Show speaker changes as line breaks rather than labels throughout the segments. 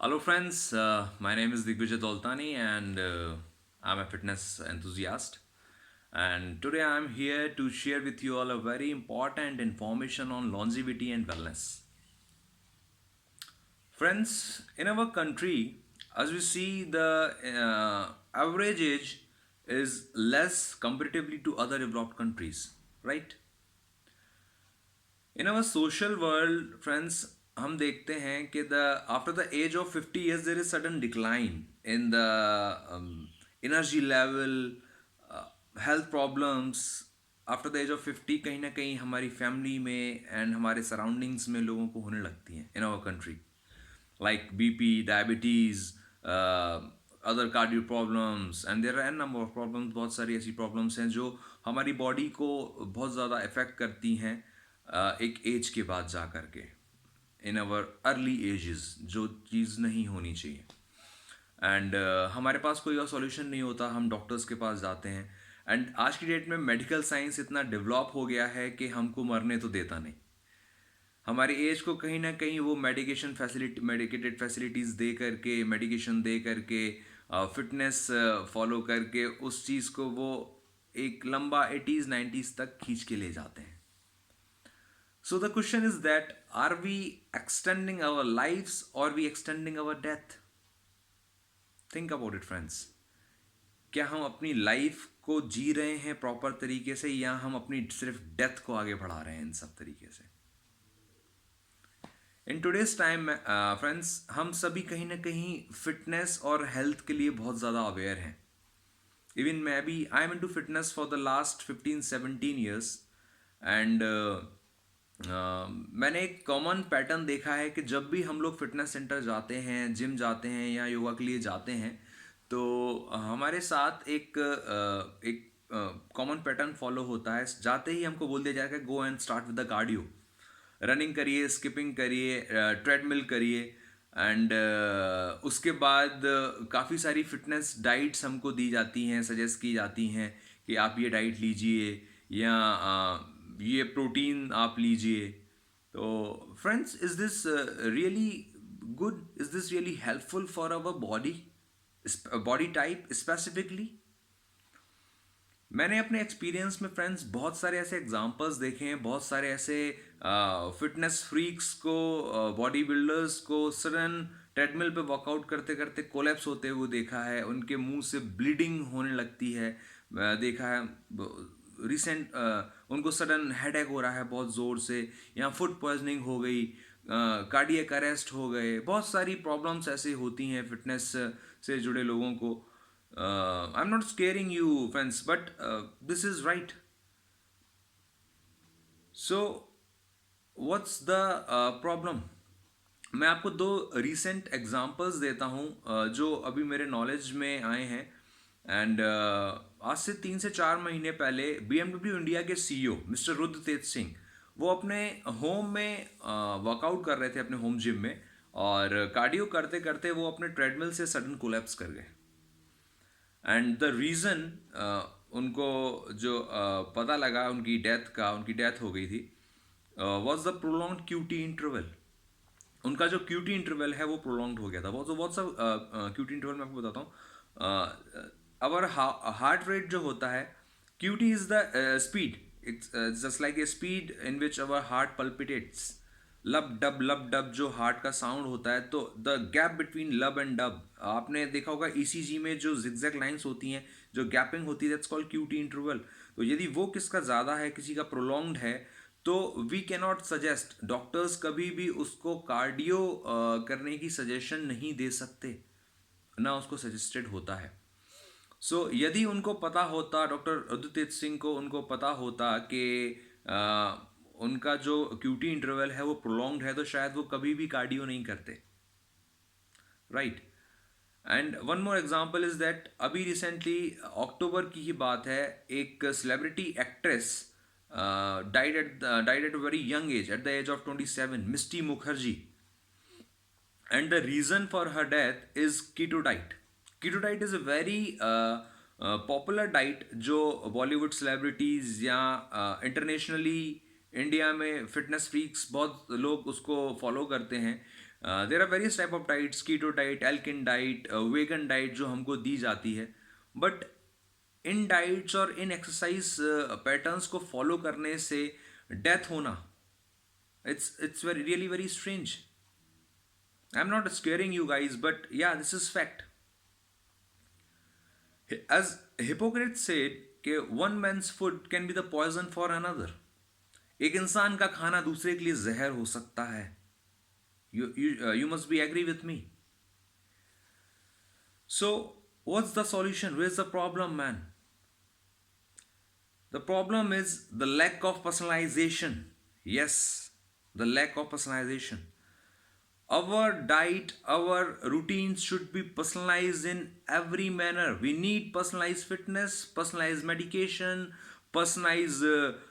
Hello, friends. My name is Digvijay Doltani, and I'm a fitness enthusiast. And today I'm here to share with you all a very important information on longevity and wellness. Friends, in our country, as we see, the average age is less comparatively to other developed countries, right? In our social world, friends, हम देखते हैं कि the after the age of 50 years there is sudden decline in the energy level, uh, health problems. After the age of 50 कहीं ना कहीं हमारी family में and हमारे सराउंडिंग्स में लोगों को होने लगती हैं in our country, like BP, diabetes, other cardio problems, and there are n number of problems. बहुत सारी ऐसी problems हैं जो हमारी बॉडी को बहुत ज़्यादा इफ़ेक्ट करती हैं एक एज के बाद जा कर के, इन आवर अर्ली एजेस, जो चीज़ नहीं होनी चाहिए। एंड हमारे पास कोई और सॉल्यूशन नहीं होता, हम डॉक्टर्स के पास जाते हैं। एंड आज की डेट में मेडिकल साइंस इतना डेवलप हो गया है कि हमको मरने तो देता नहीं। हमारी एज को कहीं ना कहीं वो मेडिकेशन फैसिलिटी, मेडिकेटेड फैसिलिटीज़ दे करके, मेडिकेशन दे करके, फिटनेस फॉलो करके उस चीज़ को वो एक लंबा 80s 90s तक खींच के ले जाते हैं। So the question is that are we extending our lives और we extending our death? Think about it friends. क्या हम अपनी लाइफ को जी रहे हैं प्रॉपर तरीके से, या हम अपनी सिर्फ डेथ को आगे बढ़ा रहे हैं इन सब तरीके से? इन टुडेज टाइम फ्रेंड्स, हम सभी कहीं ना कहीं फिटनेस और हेल्थ के लिए बहुत ज़्यादा अवेयर हैं। इवन मैं भी, I am into fitness for the last 15-17 years. And मैंने एक कॉमन पैटर्न देखा है कि जब भी हम लोग फिटनेस सेंटर जाते हैं, जिम जाते हैं या योगा के लिए जाते हैं, तो हमारे साथ एक कॉमन पैटर्न फॉलो होता है। जाते ही हमको बोल दिया जाएगा go and start with the cardio, running करिए, स्किपिंग करिए, ट्रेडमिल करिए। एंड उसके बाद काफ़ी सारी फिटनेस डाइट्स हमको दी जाती हैं, सजेस्ट की जाती हैं कि आप ये डाइट लीजिए, या ये प्रोटीन आप लीजिए। तो friends, is this really good? Is this really helpful for our body, body type specifically? मैंने अपने एक्सपीरियंस में फ्रेंड्स बहुत सारे ऐसे एग्जांपल्स देखे हैं, बहुत सारे ऐसे फिटनेस फ्रीक्स को, बॉडी बिल्डर्स को सडन ट्रेडमिल पे वर्कआउट करते करते कोलैप्स होते हुए देखा है। उनके मुंह से ब्लीडिंग होने लगती है, देखा है। रिसेंट उनको सडन हेडेक हो रहा है बहुत ज़ोर से, या फूड पॉइजनिंग हो गई, कार्डियक अरेस्ट हो गए। बहुत सारी प्रॉब्लम्स ऐसे होती हैं फिटनेस से जुड़े लोगों को। I'm not scaring you, friends, but this is right. So, what's the problem? मैं आपको दो recent examples देता हूँ जो अभी मेरे knowledge में आए हैं। एंड आज से 3 से 4 महीने पहले BMW इंडिया के CEO मिस्टर रुद्र तेज सिंह, वो अपने होम में वर्कआउट कर रहे थे अपने होम जिम में, और कार्डियो करते करते वो अपने ट्रेडमिल से सडन कोलैप्स कर गए। एंड द रीज़न, उनको जो पता लगा उनकी डेथ का, उनकी डेथ हो गई थी, was the prolong QT interval. उनका जो क्यूटी इंटरवल है वो प्रोलॉन्ग हो गया था। बहुत सा क्यूटी इंटरवल मैं आपको बताता हूँ। अवर हार्ट रेट जो होता है, QT is the speed, it's just like a speed in which our heart palpitates. Lub dub जो हार्ट का साउंड होता है, तो the gap between lub and dub, आपने देखा होगा ईसीजी में जो जिगजैग लाइंस होती हैं, जो गैपिंग होती है, दैट्स कॉल्ड क्यूटी इंटरवल। तो यदि वो किसका ज़्यादा है, किसी का प्रोलॉन्ग्ड है, तो वी कैनॉट सजेस्ट, डॉक्टर्स कभी भी उसको कार्डियो करने की सजेशन नहीं दे सकते, ना उसको सजेस्टेड होता है। सो यदि उनको पता होता, डॉक्टर रुद्रतेज सिंह को उनको पता होता कि उनका जो क्यूटी इंटरवल है वो प्रोलॉन्ग्ड है, तो शायद वो कभी भी कार्डियो नहीं करते, right. And one more example is that अभी रिसेंटली अक्टूबर की ही बात है, एक celebrity actress died at a very young age, at the age of 27, Mishti Mukherjee. And the reason for her death is keto diet. Keto diet is a very popular diet जो Bollywood celebrities या internationally India में fitness freaks बहुत लोग उसको follow करते हैं। There are various type of diets, keto diet, Atkins diet, vegan diet जो हमको दी जाती है, बट इन डाइट्स और इन एक्सरसाइज पैटर्न्स को फॉलो करने से डेथ होना, it's very really very strange. I'm not scaring you guys, but yeah, this is fact. As Hippocrates said कि one man's food can be the poison for another. एक इंसान का खाना दूसरे के लिए जहर हो सकता है. You must be agree with me. So what's the solution? Where's the problem, man? The problem is the lack of personalization. Yes, the lack of personalization. Our diet, our routines should be personalized in every manner. We need personalized fitness, personalized medication, personalized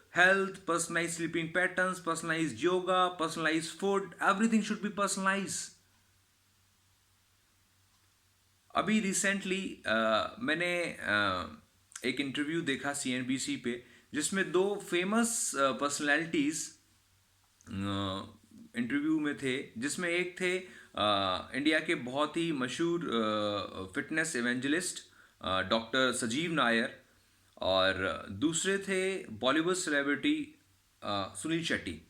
health, personalized sleeping patterns, personalized yoga, personalized food. Everything should be personalized. अभी recently मैंने एक interview देखा CNBC पे, जिसमें दो famous personalities interview में थे, जिसमें एक थे इंडिया के बहुत ही मशहूर फिटनेस इवेंजलिस्ट डॉक्टर सजीव नायर, और दूसरे थे बॉलीवुड सेलिब्रिटी सुनील शेट्टी.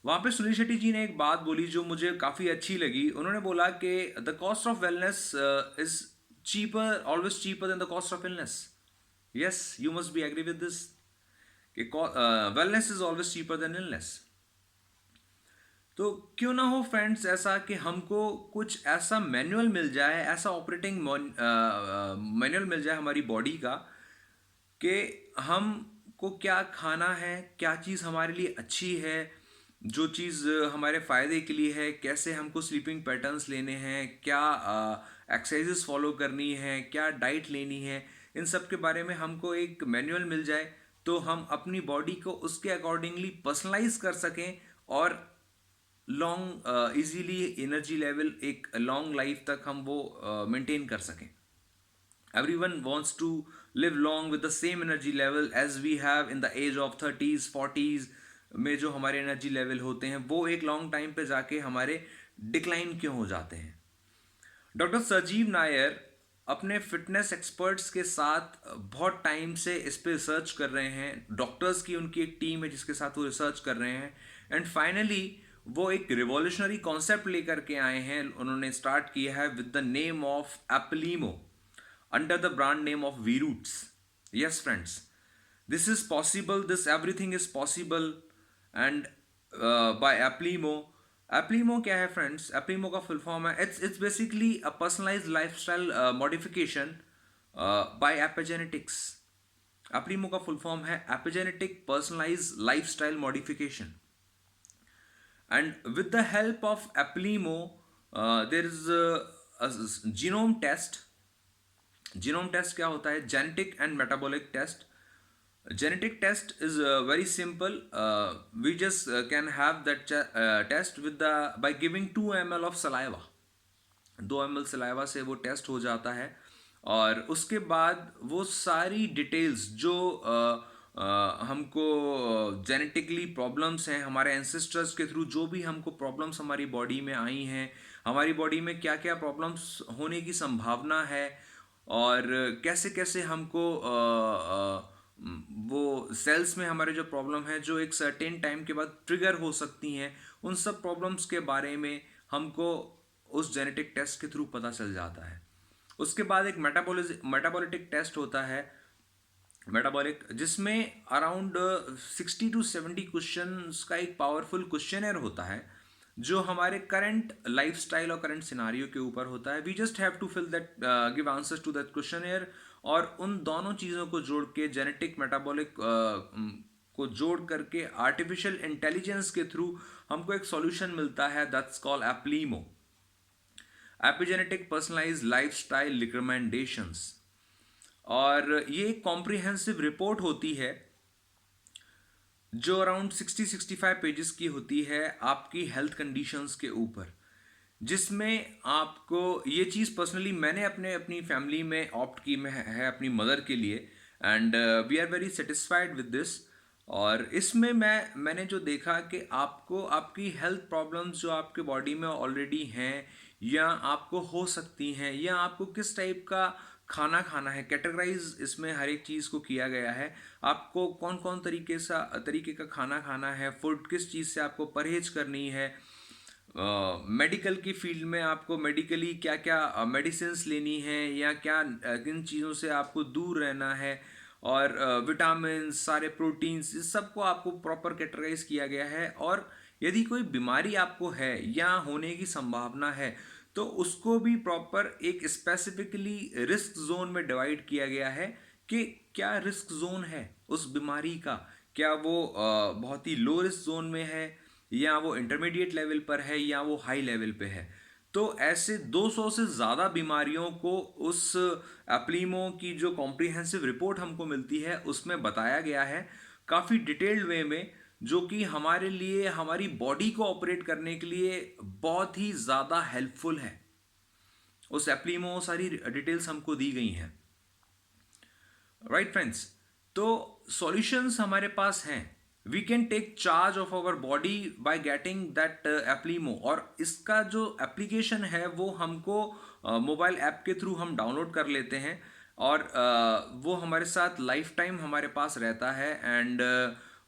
वहाँ पे सुनील शेट्टी जी ने एक बात बोली जो मुझे काफ़ी अच्छी लगी. उन्होंने बोला कि the cost of wellness is cheaper, always cheaper than the cost of illness. Yes, you must be agree with this कि wellness is always cheaper than illness. तो क्यों ना हो फ्रेंड्स ऐसा कि हमको कुछ ऐसा मैनुअल मिल जाए, ऐसा ऑपरेटिंग मैनुअल मिल जाए हमारी बॉडी का कि हमको क्या खाना है, क्या चीज़ हमारे लिए अच्छी है, जो चीज़ हमारे फ़ायदे के लिए है, कैसे हमको स्लीपिंग पैटर्न्स लेने हैं, क्या एक्सरसाइजेस फॉलो करनी है, क्या डाइट लेनी है, इन सब के बारे में हमको एक मैनुअल मिल जाए तो हम अपनी बॉडी को उसके अकॉर्डिंगली पर्सनलाइज कर सकें और लॉन्ग इजीली एनर्जी लेवल, एक लॉन्ग लाइफ तक हम वो मेंटेन कर सकें. Everyone wants to live long with the same energy level as we have in the age of 30s 40s में जो हमारे एनर्जी लेवल होते हैं वो एक लॉन्ग टाइम पे जाके हमारे डिक्लाइन क्यों हो जाते हैं. डॉक्टर सजीव नायर अपने फिटनेस एक्सपर्ट्स के साथ बहुत टाइम से इस पे रिसर्च कर रहे हैं. डॉक्टर्स की उनकी एक टीम है जिसके साथ वो रिसर्च कर रहे हैं, एंड फाइनली वो एक रिवॉल्यूशनरी कॉन्सेप्ट लेकर के आए हैं. उन्होंने स्टार्ट किया है with the name of Eplimo, under the brand name of V-Roots. Yes, friends, this is possible. This everything is possible, and by Applimo. Applimo क्या है friends? Applimo का full form है, it's basically a personalized lifestyle modification by epigenetics. Applimo का full form है epigenetic personalized lifestyle modification, and with the help of Applimo there is a genome test. Genome test क्या होता है? Genetic and metabolic test. Genetic test is very simple. We just can have that test with the by giving 2 ml of saliva. 2 ml saliva से वो test हो जाता है, और उसके बाद वो सारी डिटेल्स जो हमको जेनेटिकली प्रॉब्लम्स हैं, हमारे एंसेस्टर्स के थ्रू जो भी हमको प्रॉब्लम्स हमारी बॉडी में आई हैं, हमारी बॉडी में क्या क्या प्रॉब्लम्स होने की संभावना है, और कैसे कैसे हमको वो सेल्स में हमारे जो प्रॉब्लम है जो एक सर्टेन टाइम के बाद ट्रिगर हो सकती हैं, उन सब प्रॉब्लम्स के बारे में हमको उस जेनेटिक टेस्ट के थ्रू पता चल जाता है. उसके बाद एक मेटाबॉलिटिक टेस्ट होता है, मेटाबॉलिक, जिसमें अराउंड 60 to 70 क्वेश्चंस का एक पावरफुल क्वेश्चनर होता है जो हमारे करंट लाइफस्टाइल और करंट सिनारियो के ऊपर होता है. We just have to fill that, give answers to that questionnaire, और उन दोनों चीज़ों को जोड़ के, जेनेटिक मेटाबॉलिक को जोड़ करके आर्टिफिशियल इंटेलिजेंस के थ्रू हमको एक सॉल्यूशन मिलता है. That's called Eplimo, epigenetic personalised lifestyle recommendations. और ये एक कॉम्प्रिहेंसिव रिपोर्ट होती है जो अराउंड 60-65 पेजेस की होती है आपकी हेल्थ कंडीशंस के ऊपर, जिसमें आपको ये चीज़ पर्सनली मैंने अपनी फैमिली में ऑप्ट की में है अपनी मदर के लिए, and we are very satisfied with this. और इसमें मैंने जो देखा कि आपको आपकी हेल्थ प्रॉब्लम्स जो आपके बॉडी में ऑलरेडी हैं या आपको हो सकती हैं, या आपको किस टाइप का खाना खाना है, कैटेगराइज इसमें हर एक चीज़ को किया गया है। आपको कौन कौन तरीके का खाना खाना है, फूड किस चीज़ से आपको परहेज करनी है, मेडिकल की फील्ड में आपको मेडिकली क्या क्या मेडिसिन्स लेनी है, या क्या किन चीज़ों से आपको दूर रहना है, और विटामिन, सारे प्रोटीन्स, इस सबको आपको प्रॉपर कैटेगराइज किया गया है। और यदि कोई बीमारी आपको है या होने की संभावना है, तो उसको भी प्रॉपर एक स्पेसिफिकली रिस्क जोन में डिवाइड किया गया है कि क्या रिस्क जोन है उस बीमारी का, क्या वो बहुत ही लो रिस्क जोन में है, या वो इंटरमीडिएट लेवल पर है, या वो हाई लेवल पे है। तो ऐसे 200 से ज़्यादा बीमारियों को उस एप्लीमो की जो कॉम्प्रिहेंसिव रिपोर्ट हमको मिलती है उसमें बताया गया है, काफ़ी डिटेल्ड वे में, जो कि हमारे लिए, हमारी बॉडी को ऑपरेट करने के लिए बहुत ही ज़्यादा हेल्पफुल है। उस एप्लीमो सारी डिटेल्स हमको दी गई हैं। राइट फ्रेंड्स, तो सॉल्यूशंस हमारे पास हैं। We can take charge of our body by getting that Eplimo, और इसका जो एप्लीकेशन है वो हमको मोबाइल ऐप के थ्रू हम डाउनलोड कर लेते हैं, और वो हमारे साथ लाइफ टाइम हमारे पास रहता है। एंड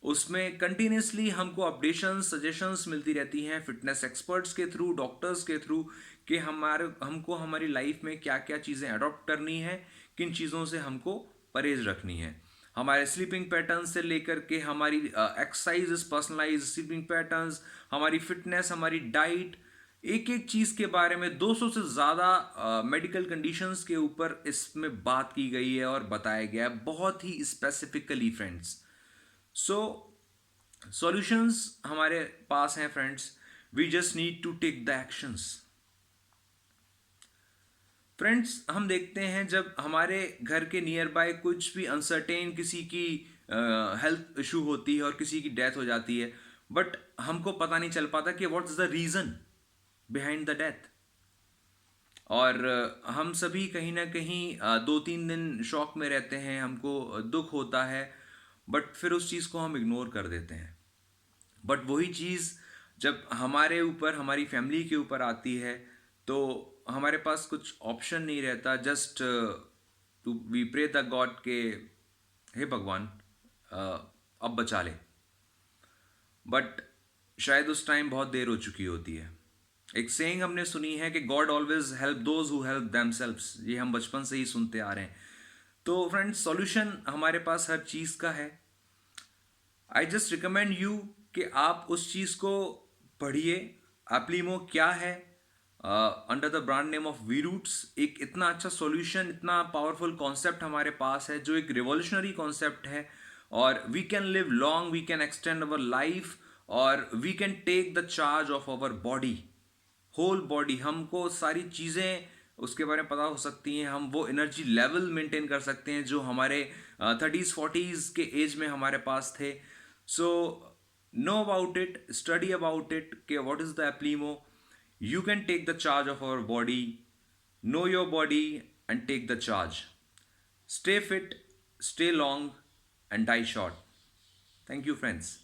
उसमें कंटिन्यूसली हमको अपडेशंस, सजेशंस मिलती रहती हैं फिटनेस एक्सपर्ट्स के थ्रू, डॉक्टर्स के थ्रू, कि हमको हमारी लाइफ में क्या क्या चीज़ें अडॉप्ट करनी है, किन चीज़ों से हमको परहेज रखनी है। हमारे स्लीपिंग पैटर्न से लेकर के हमारी एक्सरसाइज, पर्सनलाइज स्लीपिंग पैटर्न्स, हमारी फिटनेस, हमारी डाइट, एक एक चीज़ के बारे में 200 से ज़्यादा मेडिकल कंडीशंस के ऊपर इसमें बात की गई है और बताया गया है बहुत ही स्पेसिफिकली फ्रेंड्स। सो सॉल्यूशंस हमारे पास हैं friends, we just need to take the actions. Friends, हम देखते हैं जब हमारे घर के नियर बाय कुछ भी अनसर्टेन किसी की हेल्थ इशू होती है और किसी की डेथ हो जाती है, बट हमको पता नहीं चल पाता कि what is the reason behind the death. और हम सभी कहीं ना कहीं 2-3 दिन शॉक में रहते हैं, हमको दुख होता है, बट फिर उस चीज़ को हम इग्नोर कर देते हैं। बट वही चीज़ जब हमारे ऊपर, हमारी फैमिली के ऊपर आती है, तो हमारे पास कुछ ऑप्शन नहीं रहता, just to we pray the god के हे भगवान अब बचा ले। बट शायद उस टाइम बहुत देर हो चुकी होती है। एक सेइंग हमने सुनी है कि God always help those who help themselves, ये हम बचपन से ही सुनते आ रहे हैं। तो फ्रेंड्स, सॉल्यूशन हमारे पास हर चीज़ का है। आई जस्ट रिकमेंड यू कि आप उस चीज़ को पढ़िए। एप्लीमो क्या है, under the brand name of we roots, एक इतना अच्छा सॉल्यूशन, इतना पावरफुल कॉन्सेप्ट हमारे पास है, जो एक रिवॉल्यूशनरी कॉन्सेप्ट है। और we can live long, we can extend our life, और we can take the charge of our body, whole body. हमको सारी चीज़ें उसके बारे में पता हो सकती हैं, हम वो एनर्जी लेवल मेंटेन कर सकते हैं जो हमारे 30s 40s के एज में हमारे पास थे। So know about it, study about it कि what is the Eplimo. You can take the charge of our body, know your body and take the charge. Stay fit, stay long and die short. Thank you friends.